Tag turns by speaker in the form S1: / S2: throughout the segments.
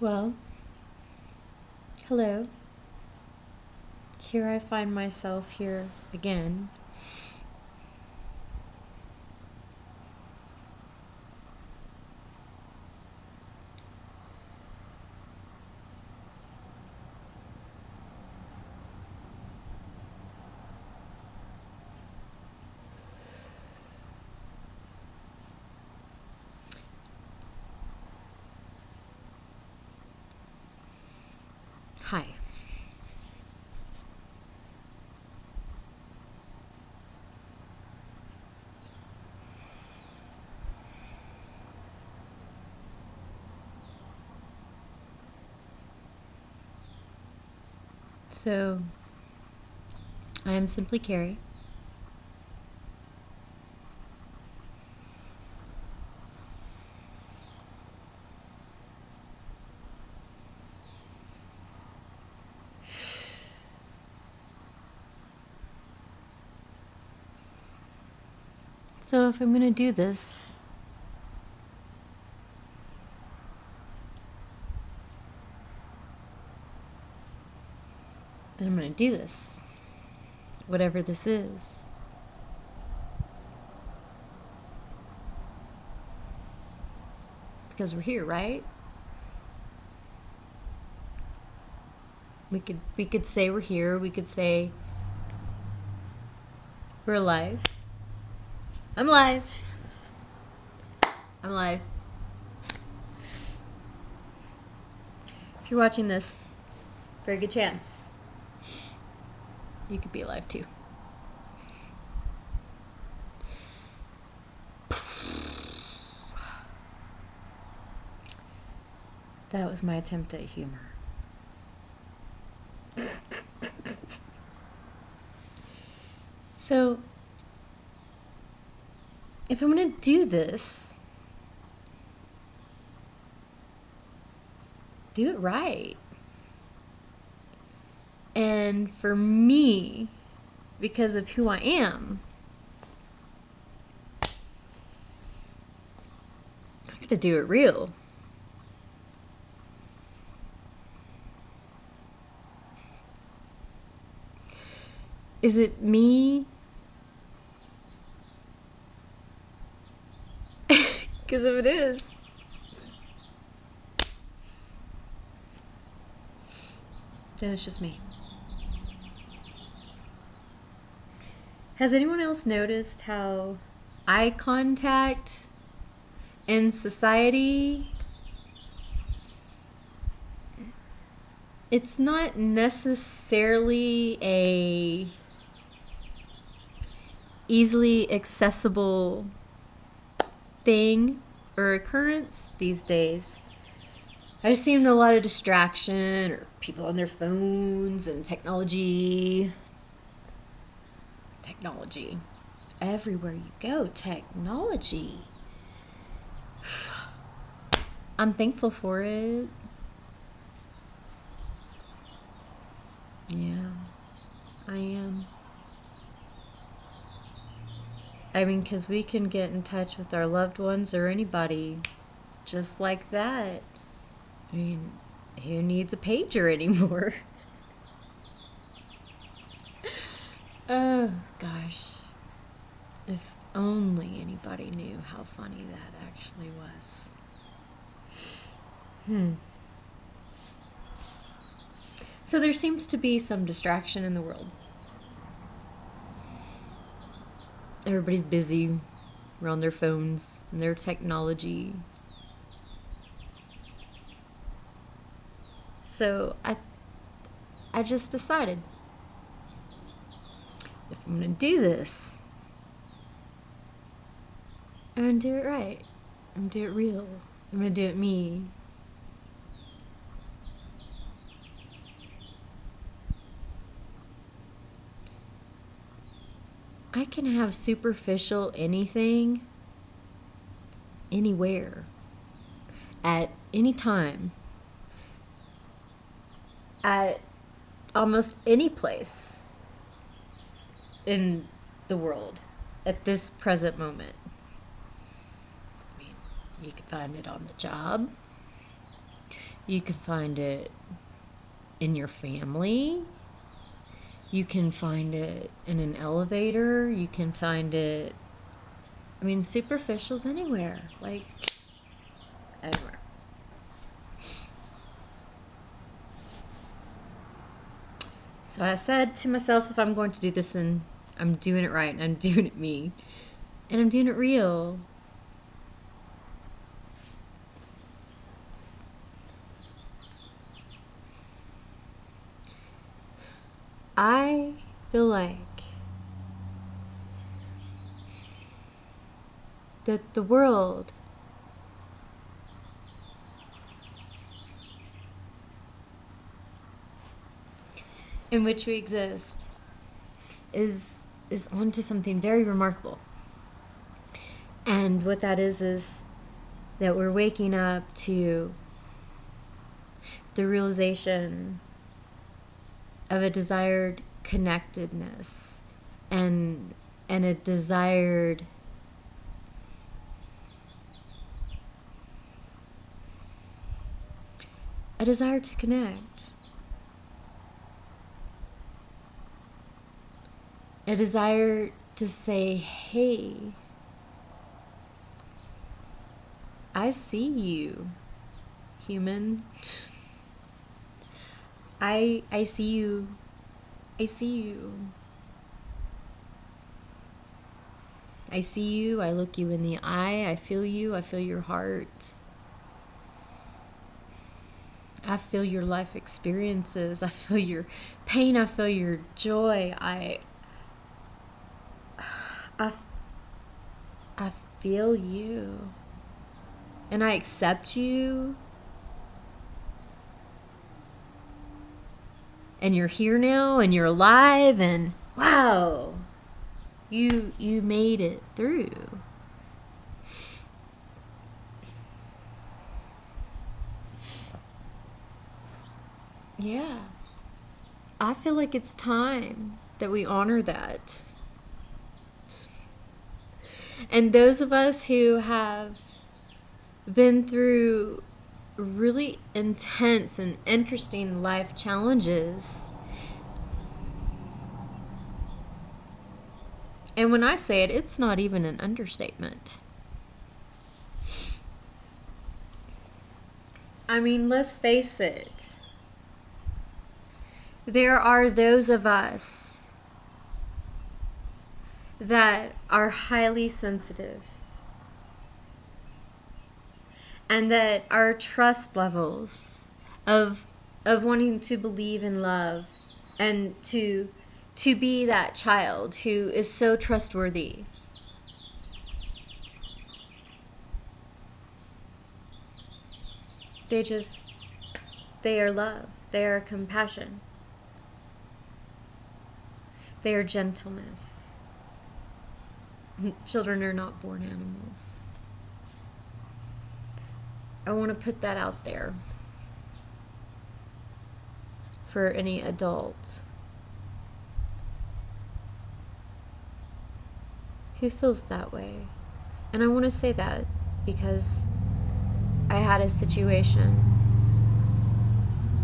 S1: Well, hello. Here I find myself here again. Hi. So, I am simply Carrie. So, if I'm going to do this, then I'm going to do this. Whatever this is. Because we're here, right? We could say we're here. We could say we're alive. I'm alive. I'm alive. If you're watching this, very good chance you could be alive too. That was my attempt at humor. So, if I'm going to do this, do it right. And for me, because of who I am, I got to do it real. Is it me? Because if it is, then it's just me. Has anyone else noticed how eye contact in society, it's not necessarily a easily accessible thing or occurrence these days? I just seen a lot of distraction, or people on their phones and technology. Everywhere you go, technology. I'm thankful for it. Yeah, I am. I mean, because we can get in touch with our loved ones or anybody just like that. I mean, who needs a pager anymore? Oh, gosh. If only anybody knew how funny that actually was. So there seems to be some distraction in the world. Everybody's busy around their phones and their technology. So I just decided, if I'm going to do this, I'm going to do it right. I'm going to do it real. I'm going to do it me. I can have superficial anything, anywhere, at any time, at almost any place in the world at this present moment. I mean, you can find it on the job. You can find it in your family. You can find it in an elevator. You can find it, I mean, superficials anywhere. Like, anywhere. So I said to myself, if I'm going to do this, and I'm doing it right, and I'm doing it me, and I'm doing it real. I feel like that the world in which we exist is onto something very remarkable. And what that is that we're waking up to the realization of a desired connectedness and a desire to connect, a desire to say, hey, I see you, human. I see you. I see you. I see you. I look you in the eye. I feel you. I feel your heart. I feel your life experiences. I feel your pain. I feel your joy. I feel you. And I accept you. And you're here now, and you're alive, and wow, you made it through. Yeah. I feel like it's time that we honor that. And those of us who have been through really intense and interesting life challenges, and when I say it, it's not even an understatement. I mean, let's face it. There are those of us that are highly sensitive, and that our trust levels of wanting to believe in love and to be that child who is so trustworthy, they are love, they are compassion, they are gentleness. Children are not born animals. I want to put that out there for any adult who feels that way. And I want to say that because I had a situation,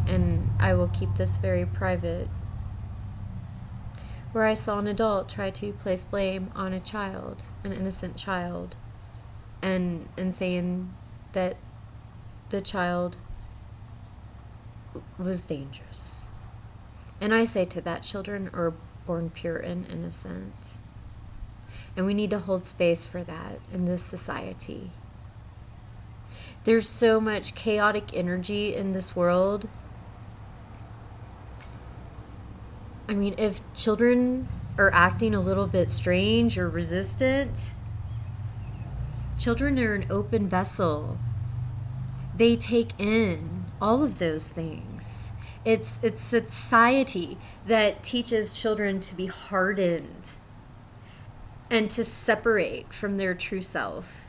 S1: and I will keep this very private, where I saw an adult try to place blame on a child, an innocent child, and saying that the child was dangerous. And I say to that, children are born pure and innocent. And we need to hold space for that in this society. There's so much chaotic energy in this world. I mean, if children are acting a little bit strange or resistant, children are an open vessel. They take in all of those things. It's society that teaches children to be hardened and to separate from their true self.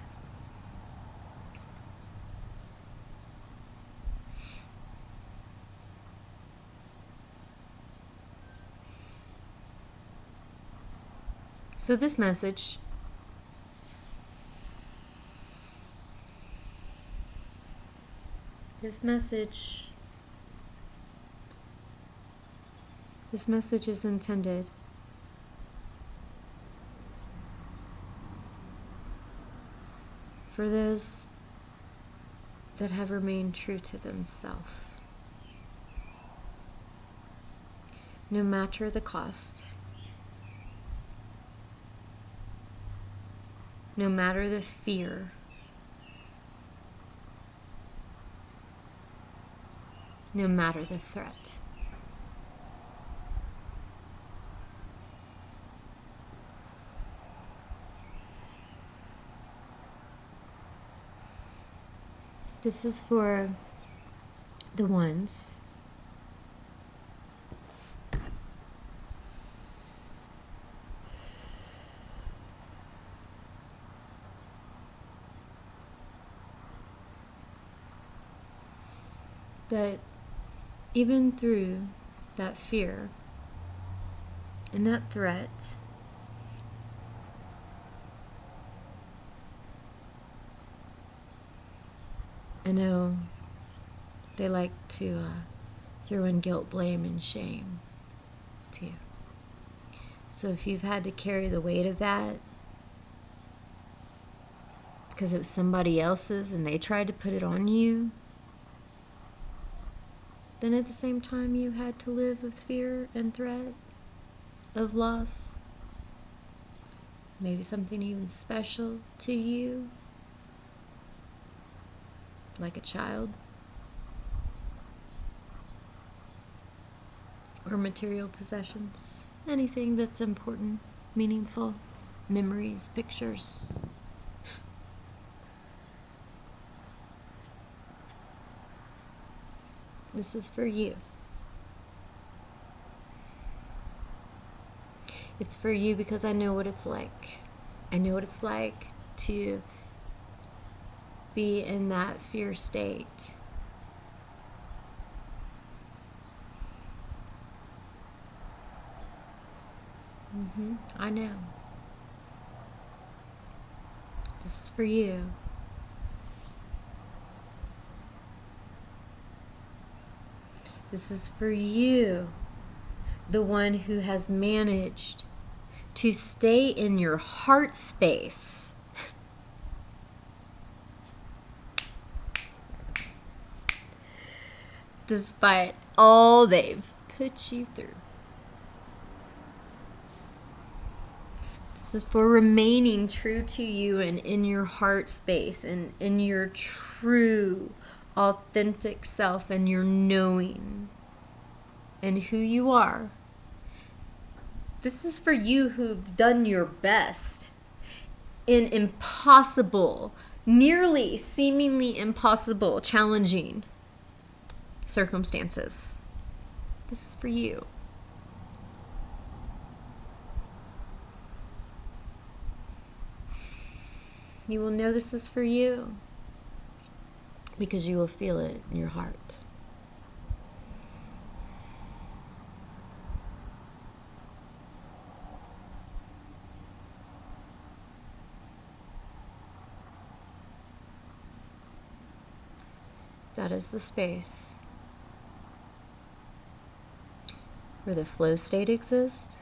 S1: So this message This message is intended for those that have remained true to themselves, no matter the cost, no matter the fear, no matter the threat. This is for the ones that even through that fear and that threat, I know they like to throw in guilt, blame, and shame too. So if you've had to carry the weight of that because it was somebody else's and they tried to put it on you, then at the same time you had to live with fear and threat of loss, maybe something even special to you, like a child, or material possessions, anything that's important, meaningful, memories, pictures. This is for you. It's for you because I know what it's like. I know what it's like to be in that fear state. I know. This is for you. This is for you, the one who has managed to stay in your heart space despite all they've put you through. This is for remaining true to you and in your heart space and in your true, authentic self and your knowing and who you are. This is for you who've done your best in impossible, nearly seemingly impossible, challenging circumstances. This is for you. You will know this is for you because you will feel it in your heart. That is the space where the flow state exists.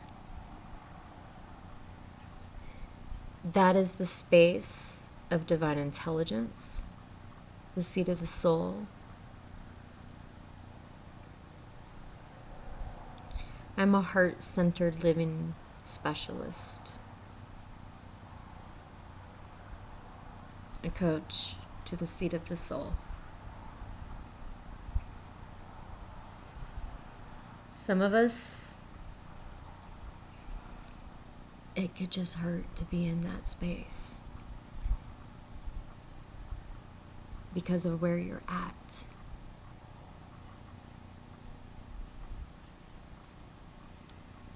S1: That is the space of divine intelligence, the seat of the soul. I'm a heart-centered living specialist, a coach to the seat of the soul. Some of us, it could just hurt to be in that space because of where you're at.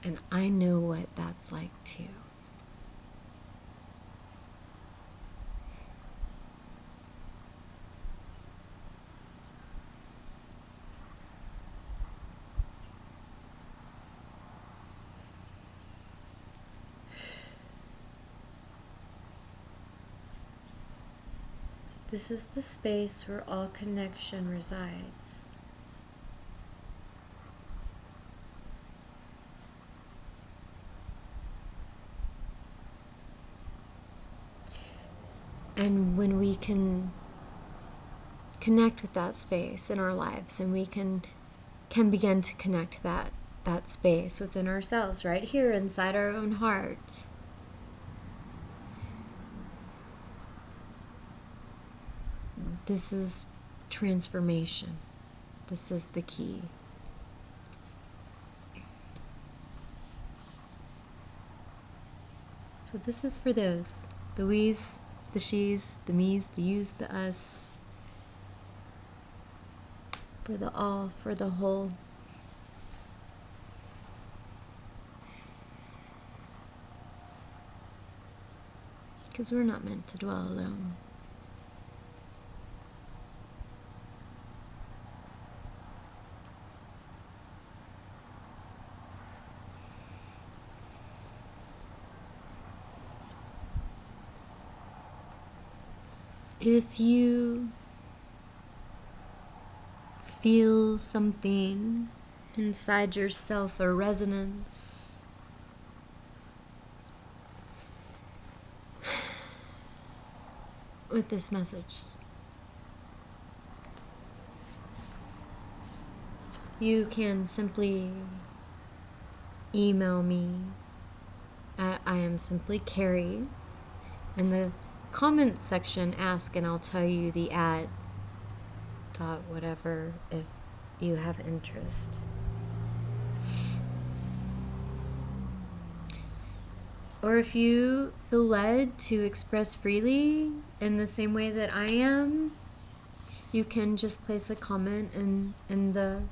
S1: And I know what that's like too. This is the space where all connection resides. And when we can connect with that space in our lives, and we can begin to connect that space within ourselves, right here inside our own heart. This is transformation. This is the key. So this is for those, the we's, the she's, the me's, the you's, the us, for the all, for the whole. Because we're not meant to dwell alone. If you feel something inside yourself, a resonance, with this message, you can simply email me at IamSimplyCarrie. In the comment section, ask and I'll tell you the @whatever if you have interest. Or if you feel led to express freely in the same way that I am, you can just place a comment in the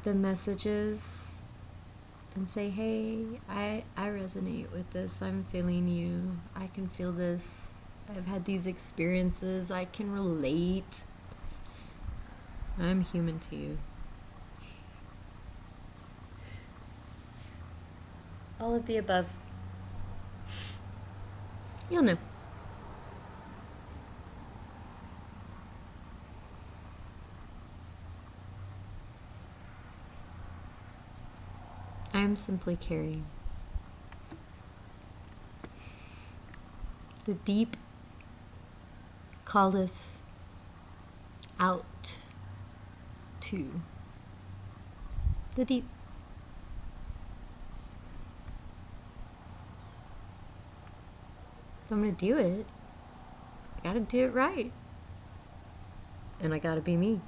S1: messages and say, hey, I resonate with this. I'm feeling you. I can feel this. I've had these experiences. I can relate. I'm human to you. All of the above. You'll know. I am simply Carrie. The deep calleth out to the deep. If I'm gonna do it, I gotta do it right. And I gotta be me.